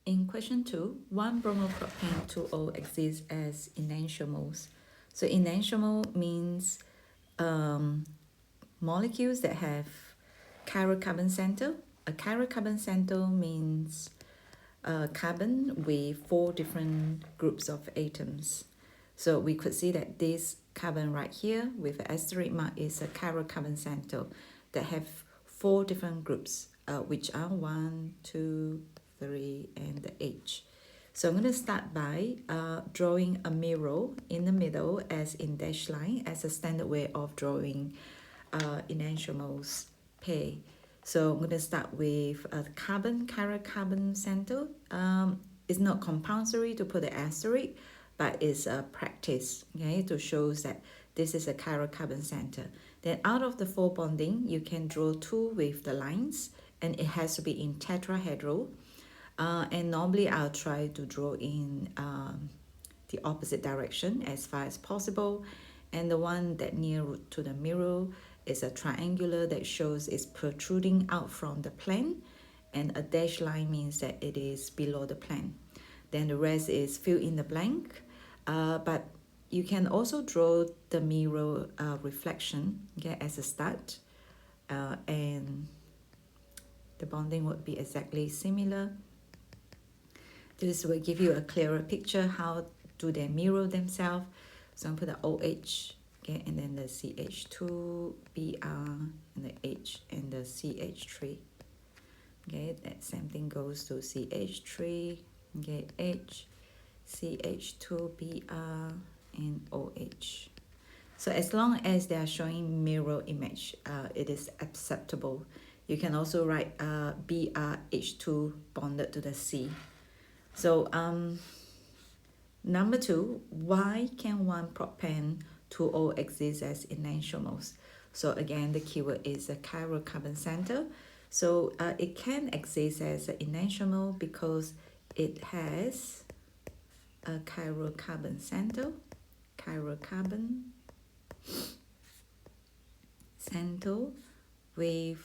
In question 2, 1-bromopropane 2O exists as enantiomer. So enantiomer means molecules that have chiral carbon center. A chiral carbon center means carbon with 4 different groups of atoms. So we could see that this carbon right here with an asterisk mark is a chiral carbon center that have 4 different groups, which are 1, 2, 3, and the H. So I'm going to start by drawing a mirror in the middle as in dashed line as a standard way of drawing enantiomers pair. So I'm going to start with a chiral carbon center. It's not compulsory to put the asterisk, but it's a practice, okay, to show that this is a chiral carbon center. Then out of the 4 bonding, you can draw 2 with the lines, and it has to be in tetrahedral. And normally I'll try to draw in the opposite direction as far as possible. And the one that near to the mirror is a triangular that shows it's protruding out from the plane, and a dashed line means that it is below the plane. Then the rest is fill in the blank, but you can also draw the mirror reflection, okay, as a start, and the bonding would be exactly similar. This will give you a clearer picture how do they mirror themselves. So I'm put the OH, okay, and then the CH2, Br, and the H, and the CH3. Okay, that same thing goes to CH3, okay, H, CH2, Br, and OH. So as long as they are showing mirror image, it is acceptable. You can also write BrH2 bonded to the C. So number 2, why can 1-propane 2O exist as enantiomers? So again, the keyword is a chiral carbon center. So it can exist as an enantiomer because it has a chiral carbon center, chiral carbon center with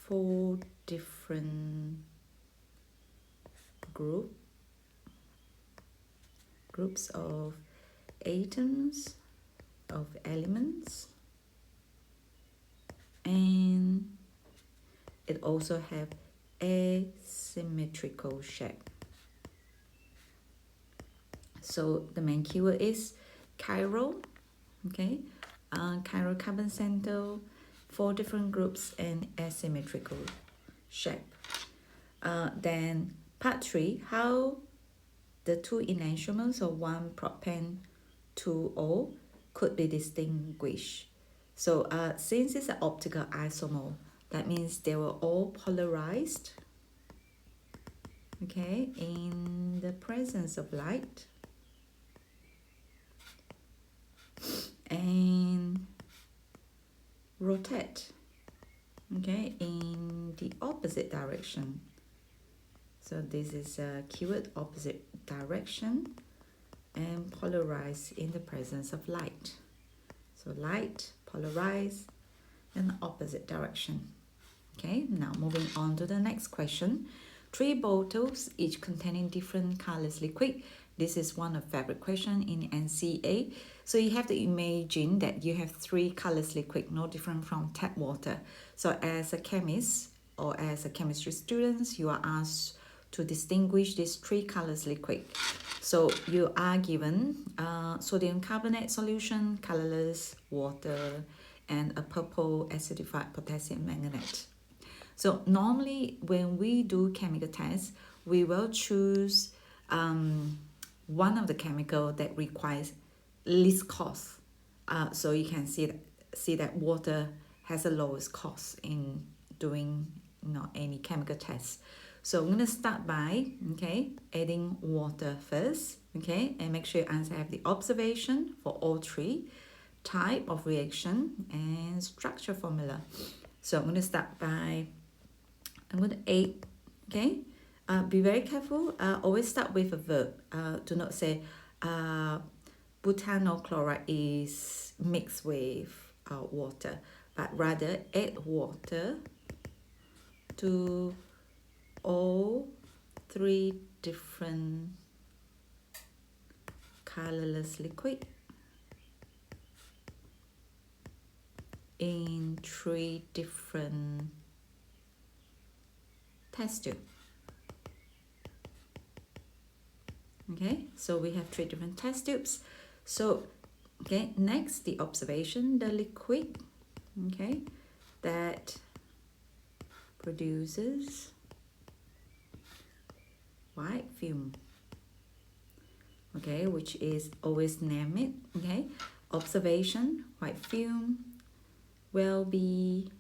4 different groups of atoms, of elements, and it also have asymmetrical shape. So the main keyword is chiral, okay, chiral carbon center, 4 different groups, and asymmetrical shape. Then part 3, how the 2 enantiomers of 1-propane 2O could be distinguished. So since it's an optical isomer, that means they were all polarized, okay, in the presence of light, and rotate, okay, in the opposite direction. So this is a keyword, opposite direction, and polarized in the presence of light. So light, polarized, and opposite direction. Okay, now moving on to the next question. 3 bottles, each containing different colorless liquid. This is one of favorite question in NCEA. So you have to imagine that you have 3 colorless liquid, no different from tap water. So as a chemist or as a chemistry student, you are asked to distinguish these 3 colorless liquid. So you are given sodium carbonate solution, colorless water, and a purple acidified potassium manganate. So normally when we do chemical tests, we will choose one of the chemical that requires least cost. So you can see that water has the lowest cost in doing any chemical tests. So I'm going to start by, okay, adding water first, okay, and make sure you answer have the observation for all 3, type of reaction, and structure formula. So I'm going to start by, I'm going to add, okay, be very careful, always start with a verb. Do not say butanol chloride is mixed with water, but rather add water to all 3 different colorless liquid in 3 different test tubes. Okay, so we have 3 different test tubes. So, okay, next the observation, the liquid, okay, that produces white film, okay, which is always name it, okay. Observation, white film will be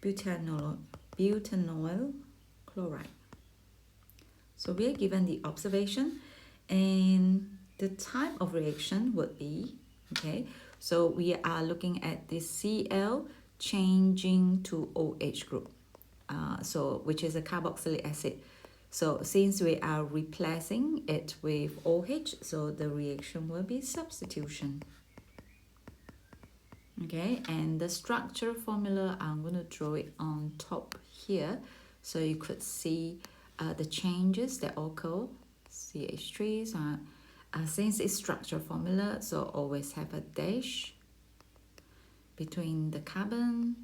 butanoyl chloride. So we are given the observation, and the type of reaction would be, okay, so we are looking at the Cl changing to OH group, so which is a carboxylic acid. So since we are replacing it with OH, so the reaction will be substitution. Okay, and the structure formula, I'm going to draw it on top here, so you could see the changes that occur. CH3, so since it's structure formula, so always have a dash between the carbon.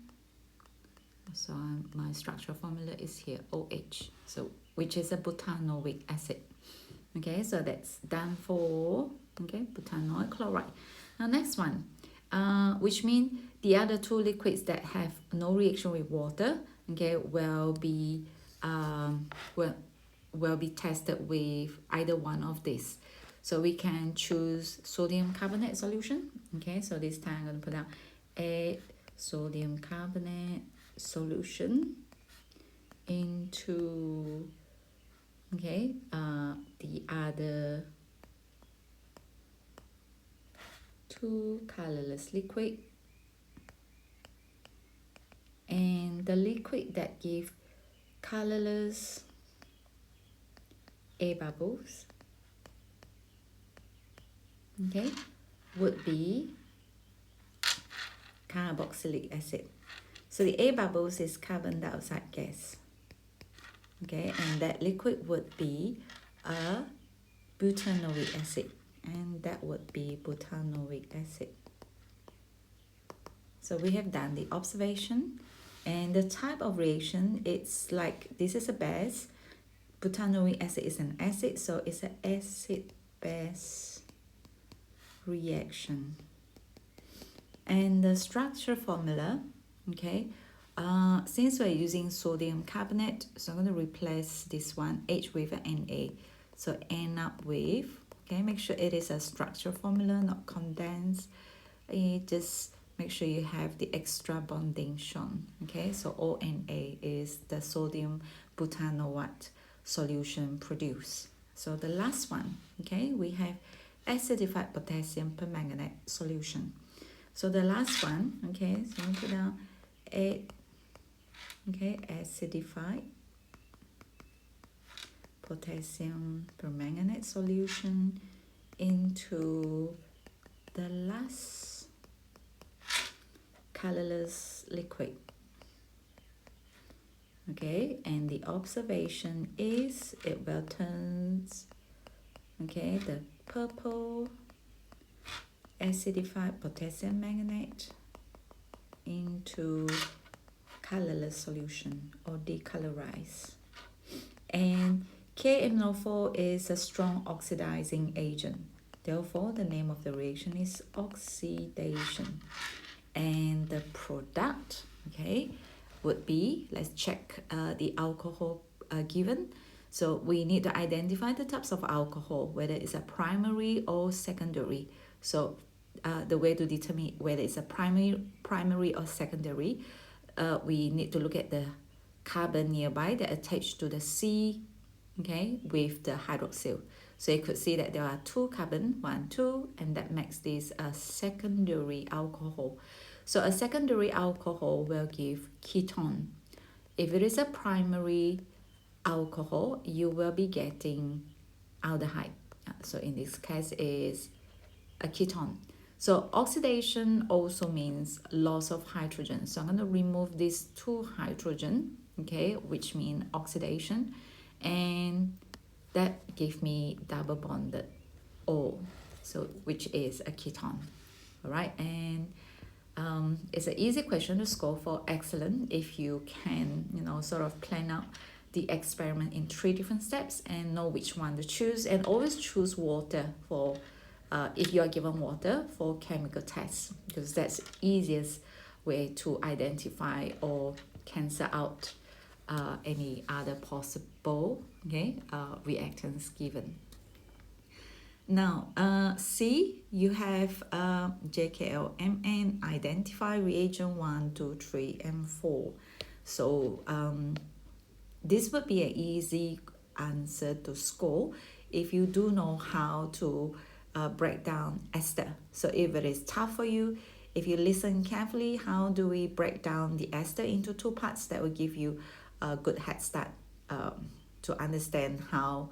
So my structure formula is here, OH, so which is a butanoic acid. Okay, so that's done for, okay, butanoyl chloride. Now next one, which means the other 2 liquids that have no reaction with water, okay, will be tested with either one of these. So we can choose sodium carbonate solution. Okay, so this time I'm going to put down add sodium carbonate solution into, okay, the other 2 colorless liquid, and the liquid that give colorless air bubbles, okay, would be carboxylic acid. So the air bubbles is carbon dioxide gas, okay, and that liquid would be a butanoic acid, and that would be butanoic acid. So we have done the observation, and the type of reaction, it's like, this is a base. Butanoic acid is an acid, so it's an acid-base reaction. And the structure formula, okay, since we're using sodium carbonate, so I'm going to replace this one, H with an Na. So end up with, okay, make sure it is a structure formula, not condensed. Just make sure you have the extra bonding shown, okay. So ONA is the sodium butanoate solution produced. So the last one, okay, we have acidified potassium permanganate solution. So the last one, okay, so I'm put down acidified potassium permanganate solution into the last colorless liquid. Okay, and the observation is it will turn, okay, the purple acidified potassium manganate into colorless solution or decolorize. And KMnO4 is a strong oxidizing agent. Therefore, the name of the reaction is oxidation. And the product, okay, would be, let's check the alcohol given. So we need to identify the types of alcohol, whether it's a primary or secondary. So the way to determine whether it's a primary or secondary, we need to look at the carbon nearby that attached to the C, okay, with the hydroxyl. So you could see that there are 2 carbon, 1, 2, and that makes this a secondary alcohol. So a secondary alcohol will give ketone. If it is a primary alcohol, you will be getting aldehyde. So in this case is a ketone. So oxidation also means loss of hydrogen. So I'm going to remove these two hydrogen, okay, which mean oxidation, and that give me double bonded O, so which is a ketone. All right, and it's an easy question to score for excellent if you can, sort of plan out the experiment in 3 different steps and know which one to choose, and always choose water for if you are given water for chemical tests, because that's easiest way to identify or cancel out any other possible reactants given. Now, C, you have JKLMN, identify reagent 1, 2, 3, and 4. So this would be an easy answer to score if you do know how to break down ester. So if it is tough for you, if you listen carefully, how do we break down the ester into 2 parts, that will give you a good head start to understand how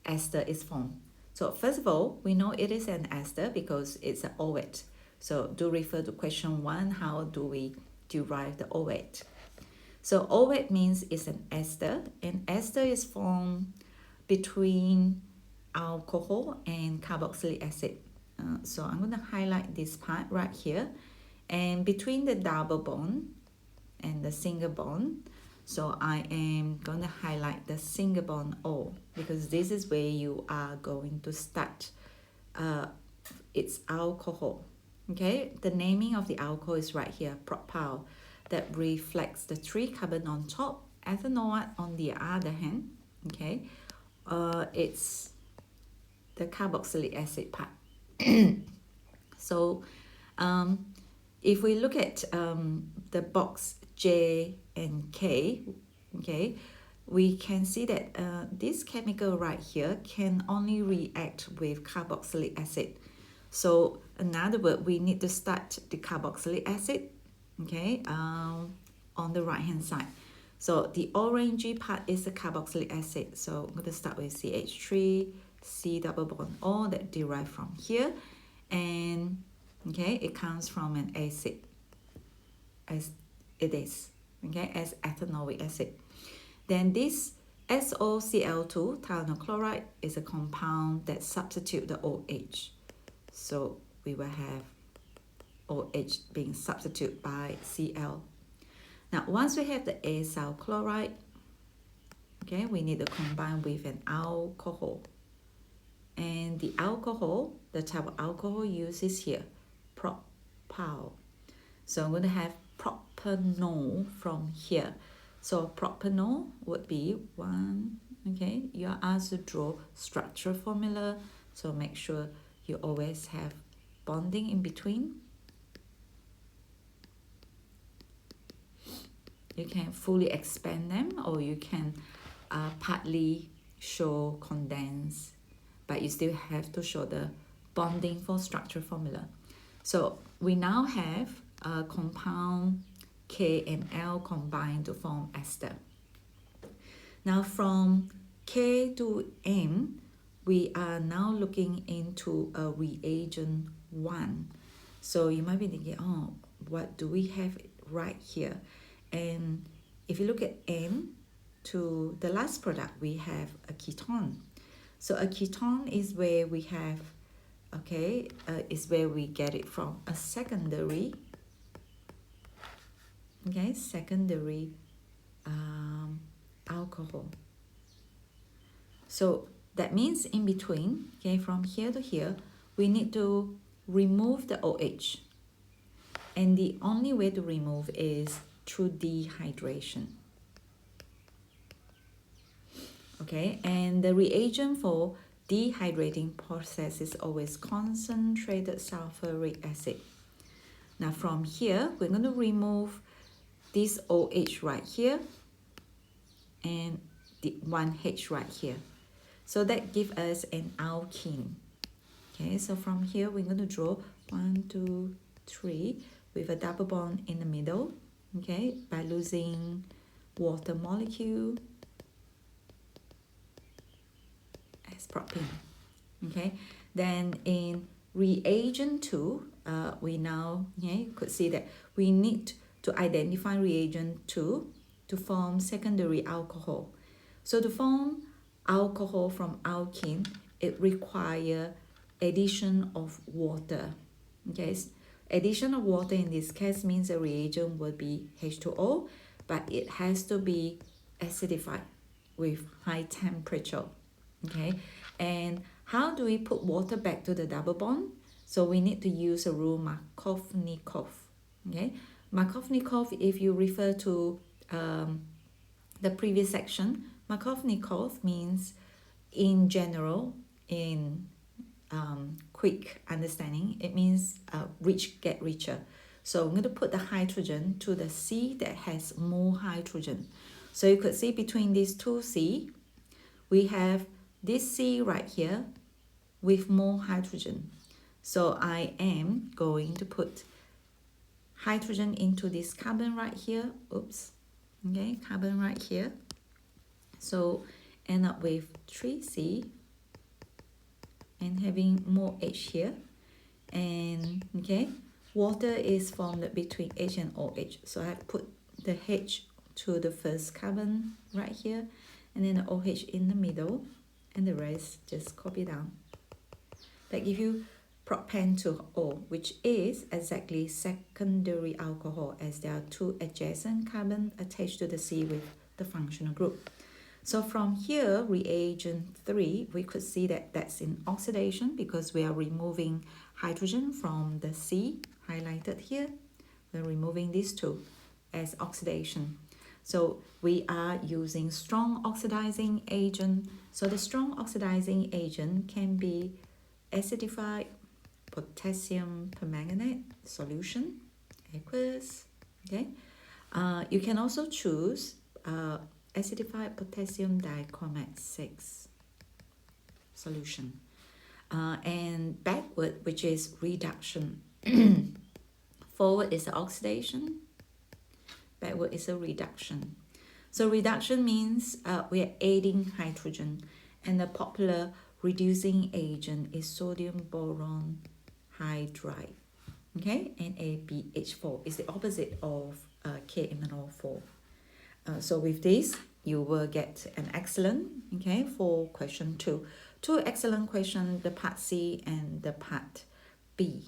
ester is formed. So first of all, we know it is an ester because it's an OAT. So do refer to question 1, how do we derive the OAT? So OAT means it's an ester, and ester is formed between alcohol and carboxylic acid. So I'm going to highlight this part right here, and between the double bond and the single bond, so I am going to highlight the single bond O, because this is where you are going to start. It's alcohol. Okay, the naming of the alcohol is right here, propyl, that reflects the 3 carbon on top. Ethanol on the other hand, okay, it's the carboxylic acid part. So if we look at the box J and K, okay, we can see that this chemical right here can only react with carboxylic acid. So in other words, we need to start the carboxylic acid, okay, on the right hand side. So the orangey part is the carboxylic acid. So I'm going to start with CH3, C double bond O, that derived from here, and okay, it comes from an acid, as it is, okay, as ethanoic acid. Then this SOCl2, thionyl chloride, is a compound that substitute the OH. So we will have OH being substituted by Cl. Now, once we have the acyl chloride, okay, we need to combine with an alcohol. And the alcohol, the type of alcohol used is here, propyl. So I'm going to have propanol from here. So propanol would be 1, okay, you are asked to draw structure formula. So make sure you always have bonding in between. You can fully expand them, or you can partly show condense, but you still have to show the bonding for structure formula. So we now have a compound K and L combined to form ester. Now from K to M, we are now looking into a reagent 1. So you might be thinking, oh, what do we have right here? And if you look at N to the last product, we have a ketone. So a ketone is where we have, okay, is where we get it from, a secondary, okay, secondary alcohol. So that means in between, okay, from here to here, we need to remove the OH. And the only way to remove is through dehydration. Okay, and the reagent for dehydrating process is always concentrated sulfuric acid. Now from here, we're going to remove this OH right here and the 1H right here. So that gives us an alkene. Okay, so from here, we're going to draw 1, 2, 3 with a double bond in the middle, okay, by losing water molecule as propene. Okay, then in reagent 2, we now could see that we need to identify reagent 2 to form secondary alcohol. So to form alcohol from alkene, it requires addition of water. Okay, addition of water in this case means the reagent will be H2O, but it has to be acidified with high temperature. Okay, and how do we put water back to the double bond? So we need to use a rule Markovnikov. Okay, Markovnikov, if you refer to the previous section, Markovnikov means in general, in quick understanding, it means rich get richer. So I'm going to put the hydrogen to the C that has more hydrogen. So you could see between these two C, we have this C right here with more hydrogen. So I am going to put hydrogen into this carbon right here. Oops. Okay, carbon right here. So end up with 3C and having more H here. And okay, water is formed between H and OH. So I put the H to the first carbon right here, and then the OH in the middle, and the rest just copy down. That gives you propan-2O, which is exactly secondary alcohol, as there are two adjacent carbons attached to the C with the functional group. So from here, reagent 3, we could see that that's in oxidation because we are removing hydrogen from the C, highlighted here. We're removing these two as oxidation. So we are using strong oxidizing agent. So the strong oxidizing agent can be acidified potassium permanganate solution, aqueous. Okay. You can also choose acidified potassium dichromate 6 solution. And backward, which is reduction. Forward is oxidation, backward is a reduction. So reduction means we are adding hydrogen, and the popular reducing agent is sodium boron hydride. Okay, NaBH4 is the opposite of KMnO4. So with this, you will get an excellent, okay, for question 2. Two excellent questions, the part C and the part B.